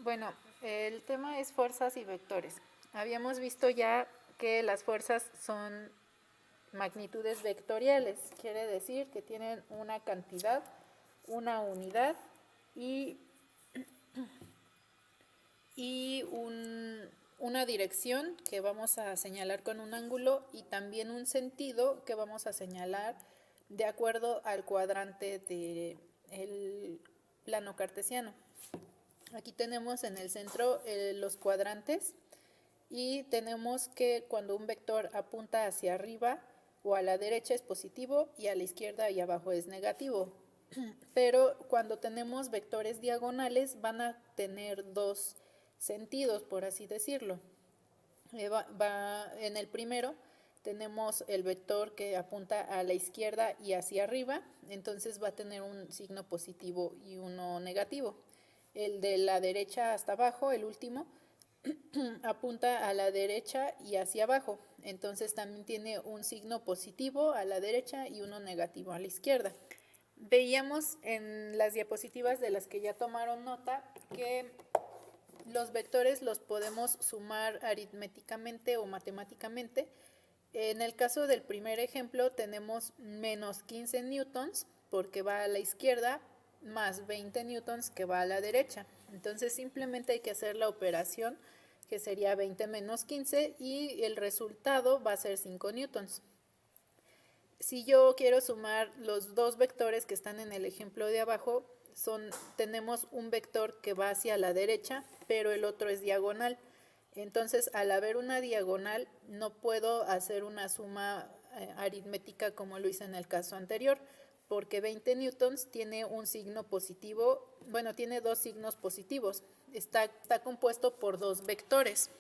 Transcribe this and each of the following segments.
Bueno, el tema es fuerzas y vectores. Habíamos visto ya que las fuerzas son magnitudes vectoriales, quiere decir que tienen una cantidad, una unidad y, una dirección que vamos a señalar con un ángulo y también un sentido que vamos a señalar de acuerdo al cuadrante del plano cartesiano. Aquí tenemos en el centro los cuadrantes y tenemos que cuando un vector apunta hacia arriba o a la derecha es positivo y a la izquierda y abajo es negativo. Pero cuando tenemos vectores diagonales van a tener dos sentidos, por así decirlo. En el primero tenemos el vector que apunta a la izquierda y hacia arriba, entonces va a tener un signo positivo y uno negativo. El de la derecha hasta abajo, el último, apunta a la derecha y hacia abajo, entonces también tiene un signo positivo a la derecha y uno negativo a la izquierda. Veíamos en las diapositivas de las que ya tomaron nota que los vectores los podemos sumar aritméticamente o matemáticamente. En el caso del primer ejemplo tenemos menos 15 newtons porque va a la izquierda, más 20 newtons que va a la derecha. Entonces simplemente hay que hacer la operación que sería 20 menos 15 y el resultado va a ser 5 newtons. Si yo quiero sumar los dos vectores que están en el ejemplo de abajo, tenemos un vector que va hacia la derecha, pero el otro es diagonal. Entonces, al haber una diagonal, no puedo hacer una suma aritmética como lo hice en el caso anterior, porque 20 newtons tiene un signo positivo, bueno, tiene dos signos positivos. Está compuesto por dos vectores.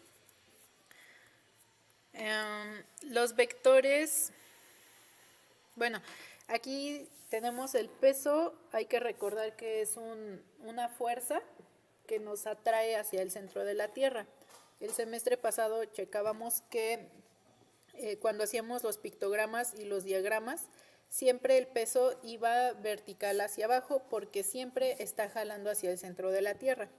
Los vectores, bueno, aquí tenemos el peso, hay que recordar que es una fuerza que nos atrae hacia el centro de la Tierra. El semestre pasado checábamos que cuando hacíamos los pictogramas y los diagramas, siempre el peso iba vertical hacia abajo porque siempre está jalando hacia el centro de la Tierra.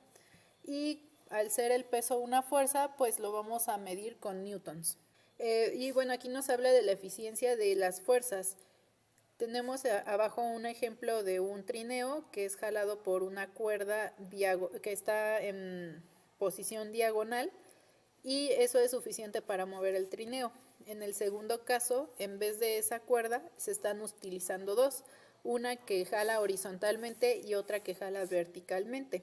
Y al ser el peso una fuerza, pues lo vamos a medir con newtons. Y bueno, aquí nos habla de la eficiencia de las fuerzas. Tenemos abajo un ejemplo de un trineo que es jalado por una cuerda que está en posición diagonal y eso es suficiente para mover el trineo. En el segundo caso, en vez de esa cuerda, se están utilizando dos, una que jala horizontalmente y otra que jala verticalmente.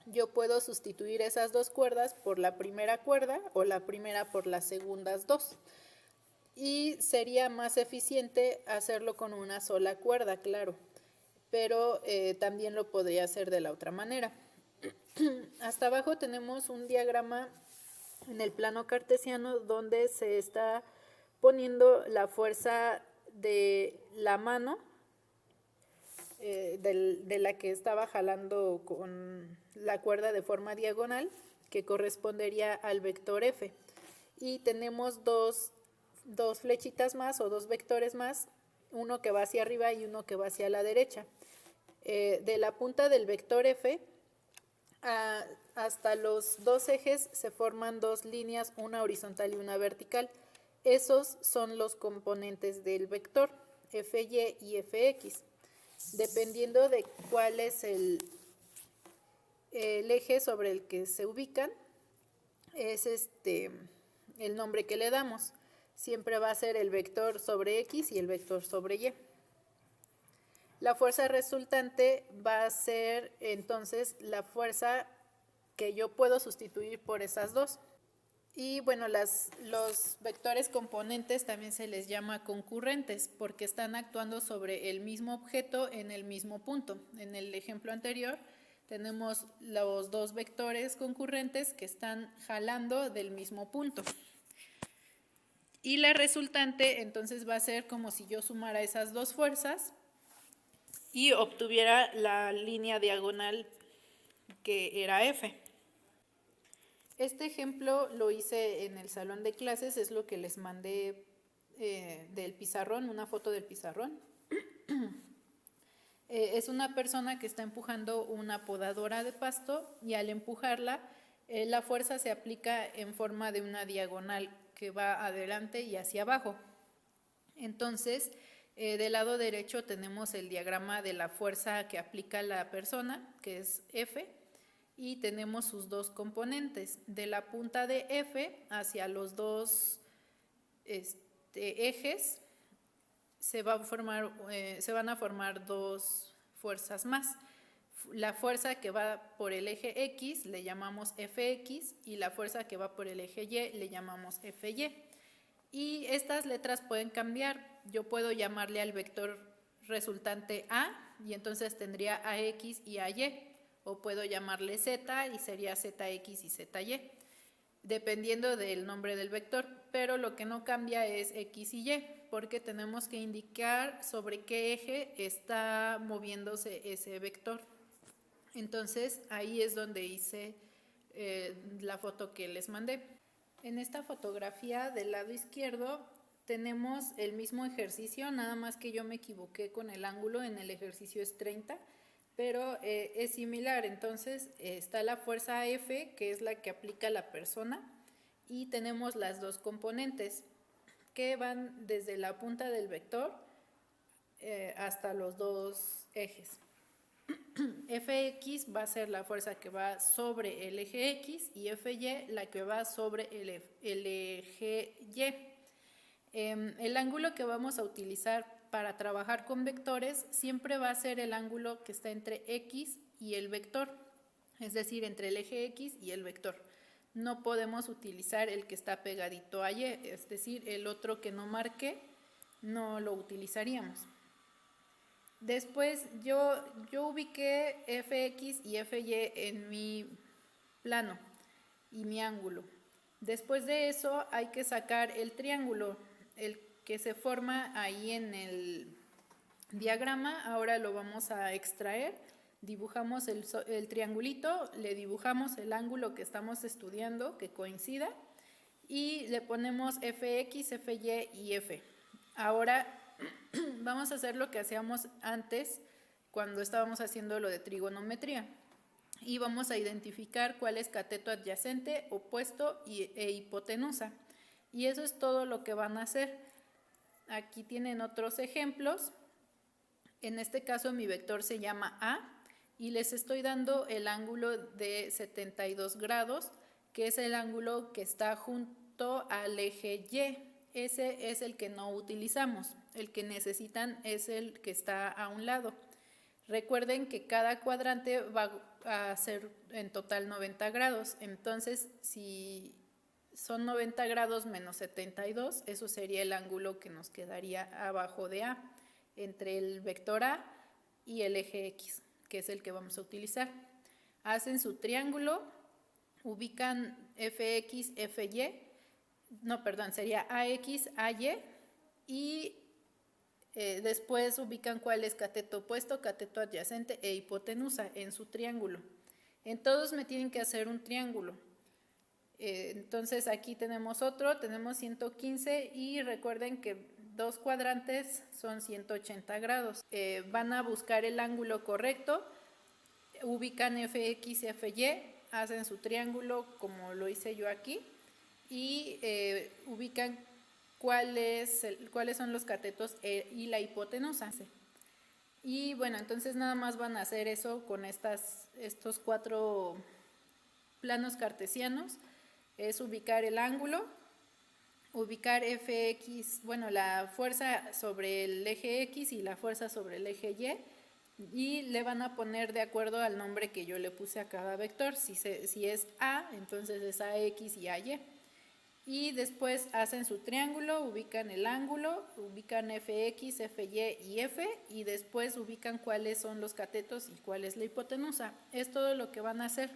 Yo puedo sustituir esas dos cuerdas por la primera cuerda o la primera por las segundas dos. Y sería más eficiente hacerlo con una sola cuerda, claro, pero también lo podría hacer de la otra manera. Hasta abajo tenemos un diagrama en el plano cartesiano donde se está poniendo la fuerza de la mano de la que estaba jalando con la cuerda de forma diagonal, que correspondería al vector F. Y tenemos dos flechitas más o dos vectores más, uno que va hacia arriba y uno que va hacia la derecha. De la punta del vector F hasta los dos ejes se forman dos líneas, una horizontal y una vertical. Esos son los componentes del vector, Fy y Fx. Dependiendo de cuál es el eje sobre el que se ubican, es el nombre que le damos. Siempre va a ser el vector sobre X y el vector sobre Y. La fuerza resultante va a ser entonces la fuerza que yo puedo sustituir por esas dos. Y bueno, los vectores componentes también se les llama concurrentes porque están actuando sobre el mismo objeto en el mismo punto. En el ejemplo anterior tenemos los dos vectores concurrentes que están jalando del mismo punto. Y la resultante entonces va a ser como si yo sumara esas dos fuerzas y obtuviera la línea diagonal que era F. Este ejemplo lo hice en el salón de clases, es lo que les mandé del pizarrón, una foto del pizarrón. Es una persona que está empujando una podadora de pasto y al empujarla, la fuerza se aplica en forma de una diagonal que va adelante y hacia abajo. Entonces, del lado derecho tenemos el diagrama de la fuerza que aplica la persona, que es F, y tenemos sus dos componentes. De la punta de F hacia los dos ejes se van a formar dos fuerzas más. La fuerza que va por el eje X le llamamos Fx y la fuerza que va por el eje Y le llamamos Fy. Y estas letras pueden cambiar. Yo puedo llamarle al vector resultante A y entonces tendría AX y AY. O puedo llamarle Z y sería ZX y ZY, dependiendo del nombre del vector. Pero lo que no cambia es X y Y, porque tenemos que indicar sobre qué eje está moviéndose ese vector. Entonces ahí es donde hice la foto que les mandé. En esta fotografía del lado izquierdo tenemos el mismo ejercicio, nada más que yo me equivoqué con el ángulo, en el ejercicio es 30, pero es similar. Entonces está la fuerza F, que es la que aplica la persona, y tenemos las dos componentes que van desde la punta del vector hasta los dos ejes. Fx va a ser la fuerza que va sobre el eje X y Fy la que va sobre el eje Y. El ángulo que vamos a utilizar para trabajar con vectores siempre va a ser el ángulo que está entre X y el vector, es decir, entre el eje X y el vector. No podemos utilizar el que está pegadito a Y, es decir, el otro que no marque no lo utilizaríamos. Después yo ubiqué Fx y Fy en mi plano y mi ángulo. Después de eso hay que sacar el triángulo, el que se forma ahí en el diagrama. Ahora lo vamos a extraer. Dibujamos el triangulito, le dibujamos el ángulo que estamos estudiando que coincida y le ponemos Fx, Fy y F. Ahora vamos a hacer lo que hacíamos antes cuando estábamos haciendo lo de trigonometría y vamos a identificar cuál es cateto adyacente, opuesto e hipotenusa, y eso es todo lo que van a hacer. Aquí tienen otros ejemplos. En este caso mi vector se llama A y les estoy dando el ángulo de 72 grados, que es el ángulo que está junto al eje Y. Ese es el que no utilizamos, el que necesitan es el que está a un lado. Recuerden que cada cuadrante va a ser en total 90 grados, entonces si son 90 grados menos 72, eso sería el ángulo que nos quedaría abajo de A, entre el vector A y el eje X, que es el que vamos a utilizar. Hacen su triángulo, ubican Fx, Fy, sería AX, AY, y después ubican cuál es cateto opuesto, cateto adyacente e hipotenusa en su triángulo. En todos me tienen que hacer un triángulo. Entonces aquí tenemos otro, tenemos 115 y recuerden que dos cuadrantes son 180 grados. Van a buscar el ángulo correcto, ubican Fx y Fy, hacen su triángulo como lo hice yo aquí y ubican cuáles son los catetos y la hipotenusa. Y bueno, entonces nada más van a hacer eso con estos 4 planos cartesianos. Es ubicar el ángulo, ubicar Fx, la fuerza sobre el eje X y la fuerza sobre el eje Y le van a poner de acuerdo al nombre que yo le puse a cada vector. Si es A, entonces es AX y AY. Y después hacen su triángulo, ubican el ángulo, ubican Fx, Fy y F y después ubican cuáles son los catetos y cuál es la hipotenusa. Es todo lo que van a hacer.